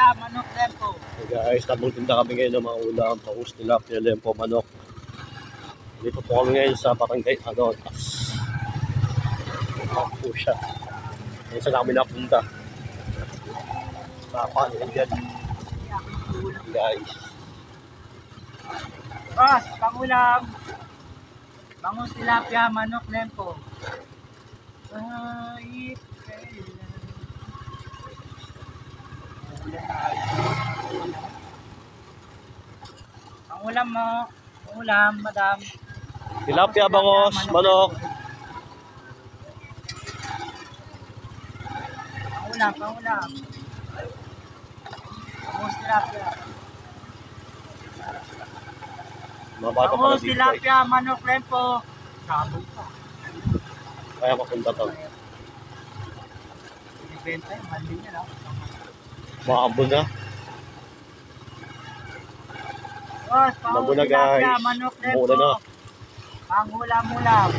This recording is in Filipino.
tilapia, manok, lempo. So guys, tinda kami ngayon ng mga ulam, paus, tilapia, lempo, manok. Dito po kami ngayon sa barangay Anotas. Po siya. Ngayon saan kami napunta. Tapan, yan. Guys. Boss, pangulam. Bangus, tilapia, manok, lempo. Ay, pangulam mo. Pangulam, madam. Tilapia, bangus, manok. Pangulam, pangulam. Bangus, tilapia. Mga bata pala Bangus, dito guys. tilapia, manok, lempo. Sabog pa. Kaya mapunta to. Ibenta yun, mali niya lang. Maambon na. Boss, Maambon pangulam, na guys. tilapia, manok, lempo. Maulan na. Pangulam-ulam.